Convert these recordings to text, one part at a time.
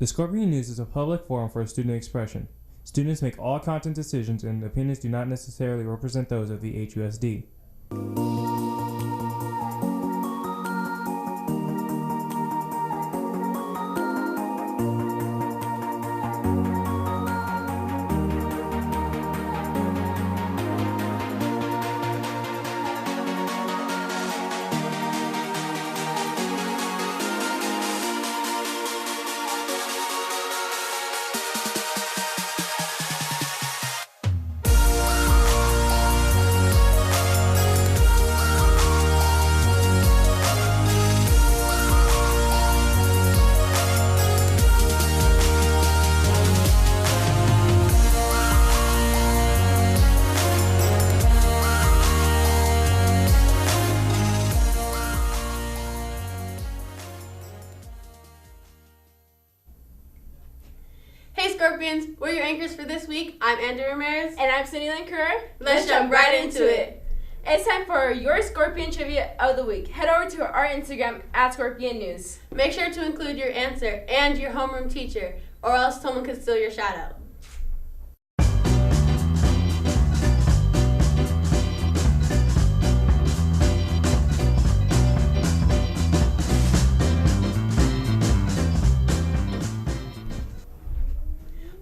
The Scorpion News is a public forum for student expression. Students make all content decisions and opinions do not necessarily represent those of the HUSD. Hey Scorpions, we're your anchors for this week. I'm Andrew Ramirez. And I'm Cindy Lancur. Let's jump right into it. It's time for your Scorpion Trivia of the Week. Head over to our Instagram at Scorpion News. Make sure to include your answer and your homeroom teacher, or else someone could steal your shout out.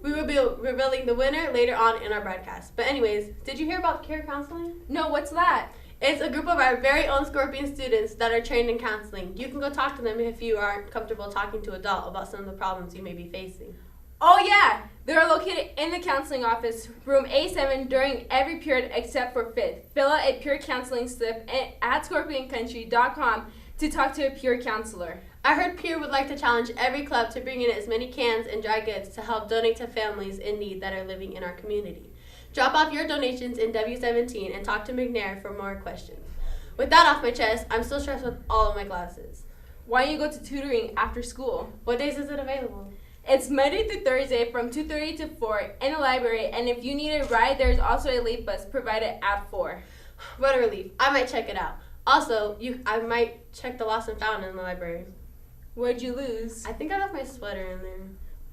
We will be revealing the winner later on in our broadcast. But anyways, did you hear about peer counseling? No, what's that? It's a group of our very own Scorpion students that are trained in counseling. You can go talk to them if you aren't comfortable talking to an adult about some of the problems you may be facing. Oh yeah! They're located in the counseling office, room A7, during every period except for 5th. Fill out a peer counseling slip at scorpioncountry.com to talk to a peer counselor. I heard Peer would like to challenge every club to bring in as many cans and dry goods to help donate to families in need that are living in our community. Drop off your donations in W17 and talk to McNair for more questions. With that off my chest, I'm still stressed with all of my classes. Why don't you go to tutoring after school? What days is it available? It's Monday through Thursday from 2:30 to 4 in the library, and if you need a ride, there's also a late bus provided at 4. What a relief. I might check it out. Also, I might check the lost and found in the library. What'd you lose? I think I left my sweater in there.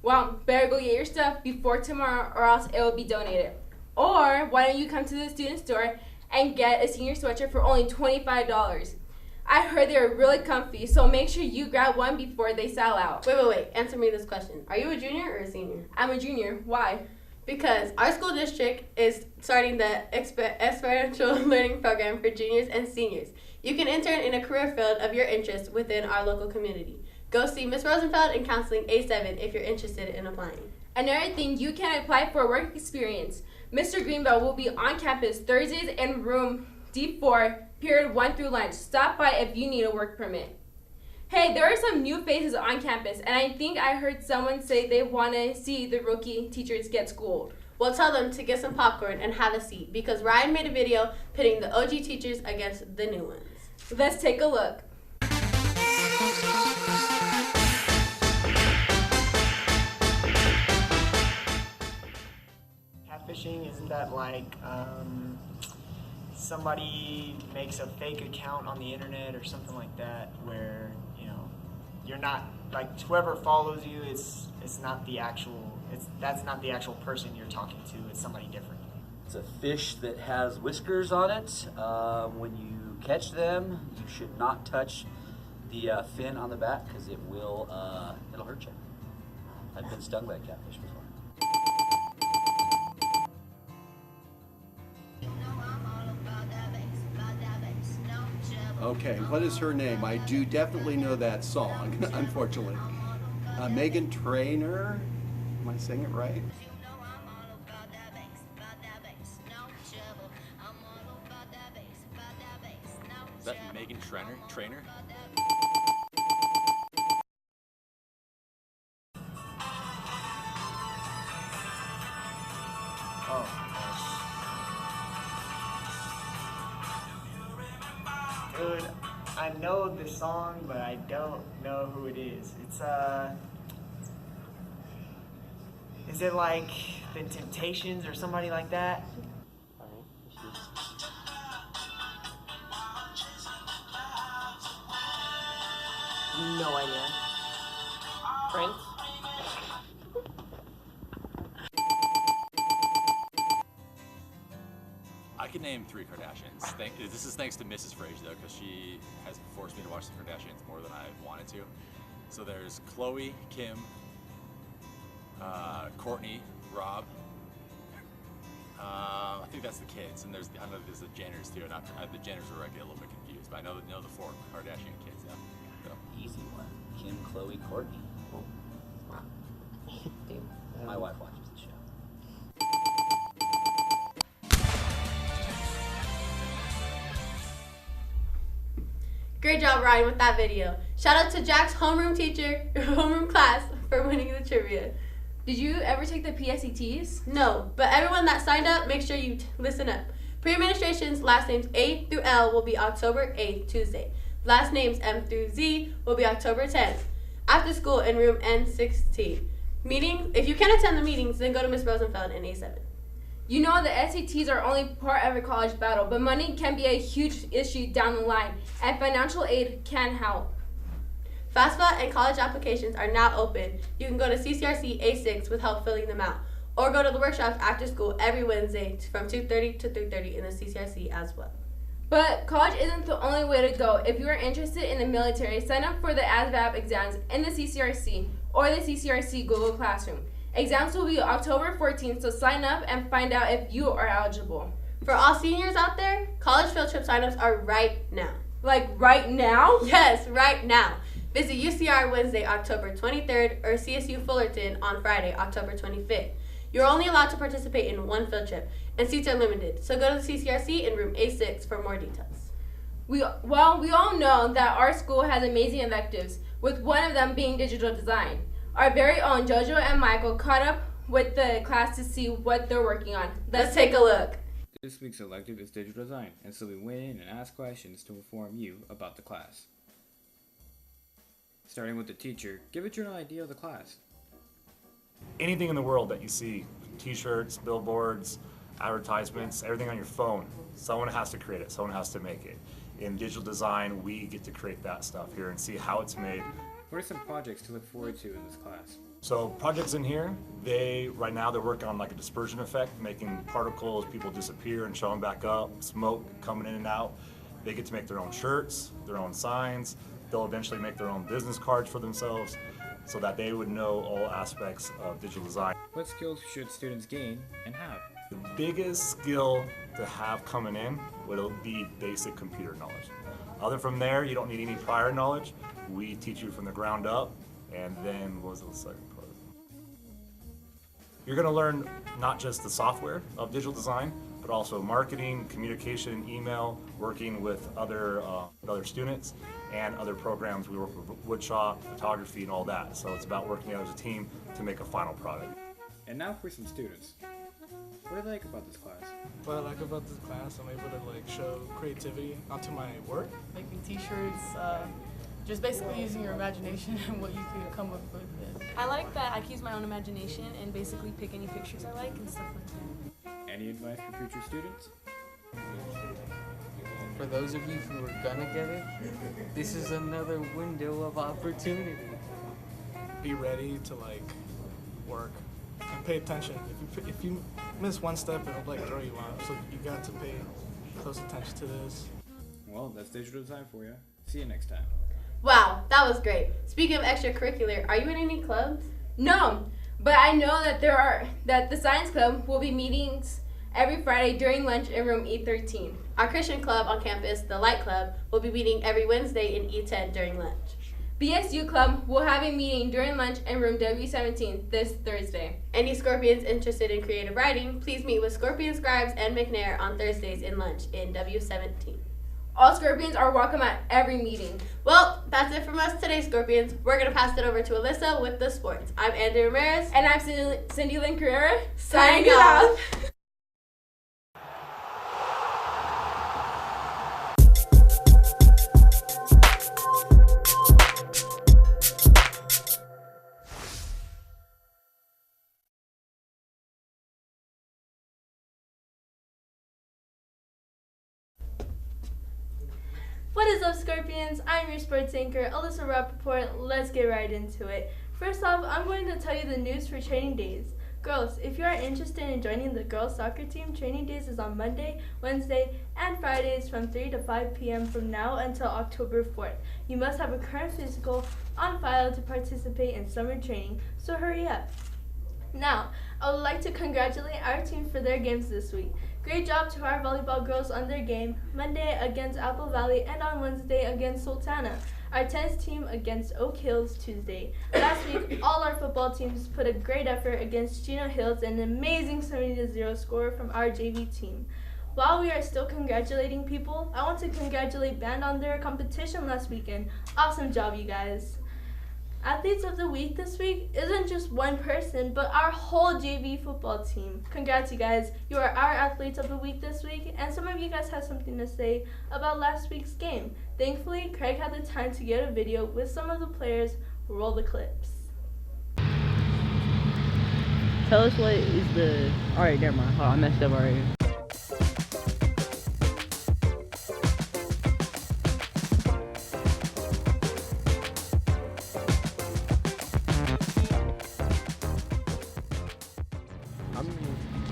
Well, better go get your stuff before tomorrow or else it will be donated. Or why don't you come to the student store and get a senior sweatshirt for only $25. I heard they're really comfy, so make sure you grab one before they sell out. Wait. Answer me this question. Are you a junior or a senior? I'm a junior. Why? Because our school district is starting the experiential learning program for juniors and seniors. You can intern in a career field of your interest within our local community. Go see Ms. Rosenfeld in Counseling A7 if you're interested in applying. Another thing, you can apply for work experience. Mr. Greenbelt will be on campus Thursdays in room D4, period 1 through lunch. Stop by if you need a work permit. Hey, there are some new faces on campus, and I think I heard someone say they want to see the rookie teachers get schooled. Well, tell them to get some popcorn and have a seat, because Ryan made a video pitting the OG teachers against the new ones. Let's take a look. Catfishing, isn't that like somebody makes a fake account on the internet or something like that, where you're not, like, whoever follows you, it's not the actual, that's not the actual person you're talking to, it's somebody different. It's a fish that has whiskers on it. When you catch them, you should not touch the fin on the back because it'll hurt you. I've been stung by a catfish before. Okay, what is her name? I do definitely know that song, unfortunately. Megan Trainor? Am I saying it right? Is that Megan Trainor? Dude, I know the song, but I don't know who it is. Is it like The Temptations or somebody like that? No idea. Prince? can name 3 Kardashians. This is thanks to Mrs. Frage, though, because she has forced me to watch the Kardashians more than I wanted to. So there's Khloe, Kim, Courtney, Rob. I think that's the kids, and I know there's the Jenners too. The Jenners are get a little bit confused, but I know the 4 Kardashian kids. Yeah. So. Easy one. Kim, Khloe, Courtney. My wife watches the show. Great job, Ryan, with that video. Shout out to Jack's homeroom class for winning the trivia. Did you ever take the PSATs? No, but everyone that signed up, make sure you listen up. Pre-administration's last names A through L will be October 8th, Tuesday. Last names M through Z will be October 10th. After school in room N16. If you can't attend the meetings, then go to Ms. Rosenfeld in A7. You know the SATs are only part of a college battle, but money can be a huge issue down the line, and financial aid can help. FAFSA and college applications are now open. You can go to CCRC A6 with help filling them out, or go to the workshops after school every Wednesday from 2:30 to 3:30 in the CCRC as well. But college isn't the only way to go. If you are interested in the military, sign up for the ASVAB exams in the CCRC or the CCRC Google Classroom. Exams will be October 14th, so sign up and find out if you are eligible. For all seniors out there, college field trip signups are right now. Like right now? Yes, right now. Visit UCR Wednesday, October 23rd, or CSU Fullerton on Friday, October 25th. You're only allowed to participate in 1 field trip, and seats are limited, so go to the CCRC in room A6 for more details. We all know that our school has amazing electives, with one of them being digital design. Our very own Jojo and Michael caught up with the class to see what they're working on. Let's take a look. This week's elective is digital design, and so we went in and asked questions to inform you about the class. Starting with the teacher, give a general idea of the class. Anything in the world that you see, t-shirts, billboards, advertisements, everything on your phone, someone has to create it, someone has to make it. In digital design, we get to create that stuff here and see how it's made. What are some projects to look forward to in this class? So projects in here, right now they're working on like a dispersion effect, making particles, people disappear and showing back up, smoke coming in and out. They get to make their own shirts, their own signs. They'll eventually make their own business cards for themselves so that they would know all aspects of digital design. What skills should students gain and have? The biggest skill to have coming in would be basic computer knowledge. Other from there, you don't need any prior knowledge. We teach you from the ground up, and then what was the second part? You're going to learn not just the software of digital design, but also marketing, communication, email, working with other students, and other programs. We work with woodshop, photography, and all that. So it's about working together as a team to make a final product. And now for some students. What do you like about this class? What I like about this class, I'm able to show creativity onto my work. Making t-shirts, just basically using your imagination and what you could come up with. I like that I can use my own imagination and basically pick any pictures I like and stuff like that. Any advice for future students? For those of you who are gonna get it, this is another window of opportunity. Be ready to work and pay attention. If you miss one step, it'll throw you off. So you got to pay close attention to this. Well, that's digital design for you. See you next time. Wow, that was great. Speaking of extracurricular, are you in any clubs? No, but I know that the science club will be meetings every Friday during lunch in room E13. Our Christian club on campus, the Light Club, will be meeting every Wednesday in E10 during lunch. BSU Club will have a meeting during lunch in room W17 this Thursday. Any Scorpions interested in creative writing, please meet with Scorpion Scribes and McNair on Thursdays in lunch in W17. All Scorpions are welcome at every meeting. Well, that's it from us today, Scorpions. We're going to pass it over to Alyssa with the sports. I'm Andrew Ramirez. And I'm Cindy Lynn Carrera. Signing off. What is up, Scorpions? I'm your sports anchor, Alyssa Rappaport. Let's get right into it. First off, I'm going to tell you the news for training days. Girls, if you are interested in joining the girls soccer team, training days is on Monday, Wednesday, and Fridays from 3 to 5 p.m. from now until October 4th. You must have a current physical on file to participate in summer training, so hurry up. Now, I would like to congratulate our team for their games this week. Great job to our volleyball girls on their game, Monday against Apple Valley and on Wednesday against Sultana. Our tennis team against Oak Hills Tuesday. Last week, all our football teams put a great effort against Chino Hills and an amazing 70-0 score from our JV team. While we are still congratulating people, I want to congratulate Band on their competition last weekend. Awesome job, you guys. Athletes of the Week this week isn't just one person, but our whole JV football team. Congrats, you guys. You are our Athletes of the Week this week, and some of you guys have something to say about last week's game. Thankfully, Craig had the time to get a video with some of the players. Roll the clips. Tell us what is the... Alright, never mind. Oh, I messed up already.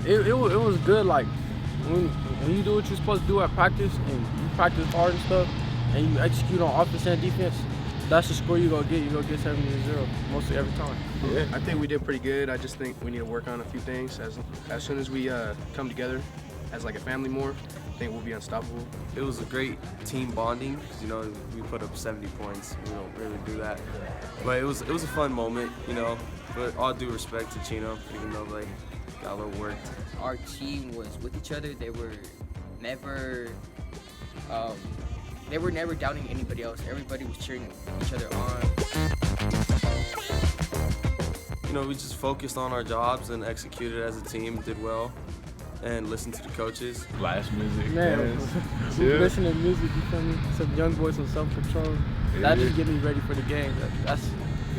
It was good. Like when you do what you're supposed to do at practice and you practice hard and stuff and you execute on offense and defense, that's the score you're gonna get. You're gonna get 70-0 mostly every time. Yeah, I think we did pretty good. I just think we need to work on a few things. As soon as we come together as like a family more, I think we'll be unstoppable. It was a great team bonding because, you know, we put up 70 points. We don't really do that, but it was a fun moment, you know. But all due respect to Chino, even though they got a little worked. Our team was with each other. They were never doubting anybody else. Everybody was cheering each other on. You know, we just focused on our jobs and executed as a team, did well, and listened to the coaches. Blast music. Man, listen to music, you feel me? Some young boys with self-control. That just get me ready for the game. That's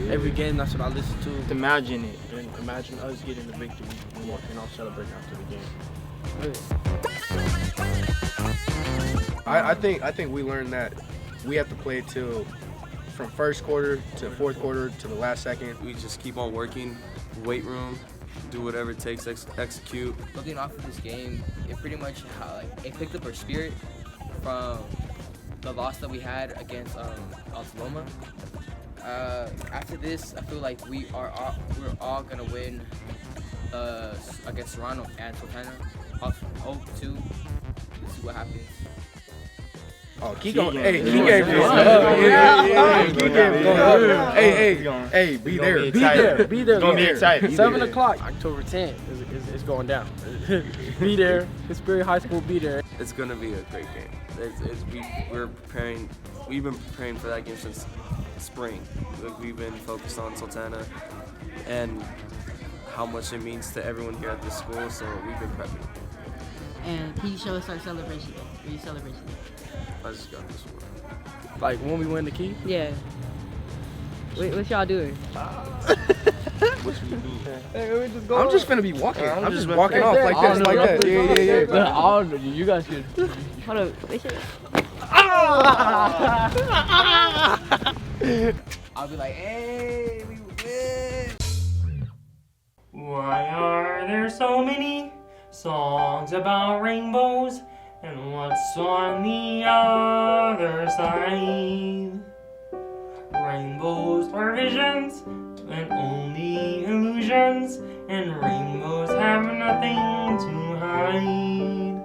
every game, that's what I listen to. Imagine it, and imagine us getting the victory and all celebrating after the game. I think we learned that we have to play from first quarter to fourth quarter to the last second. We just keep on working, weight room, do whatever it takes, execute. Looking off of this game, it pretty much it picked up our spirit from the loss that we had against Altaloma. After this, I feel like we're all gonna win against Serrano and Sultana. Hope to see what happens. Oh, keep going. Hey, keep going. Hey, be there. Be there. Gonna be excited. 7 o'clock, October 10th is going down. Be there. Hesperia High School, be there. It's gonna be a great game. We've been preparing for that game since spring. We've been focused on Sultana and how much it means to everyone here at this school, so we've been prepping. And can you show us our celebration? Your celebration? I just got this one. Like when we win the key? Yeah. What y'all doing? What you do? Hey, I'm just finna be walking. I'm just walking off like this, like that. Yeah. You guys could. Hold up. Wait, I'll be like, hey, we win. Why are there so many songs about rainbows? And what's on the other side? Rainbows are visions and only illusions, and rainbows have nothing to hide.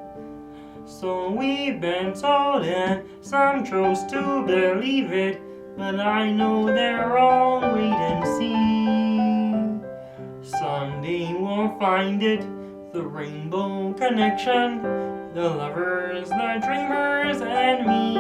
So we've been told, and some chose to believe it, but I know they're all wait and see. Someday we'll find it, the rainbow connection, the lovers, the dreamers, and me.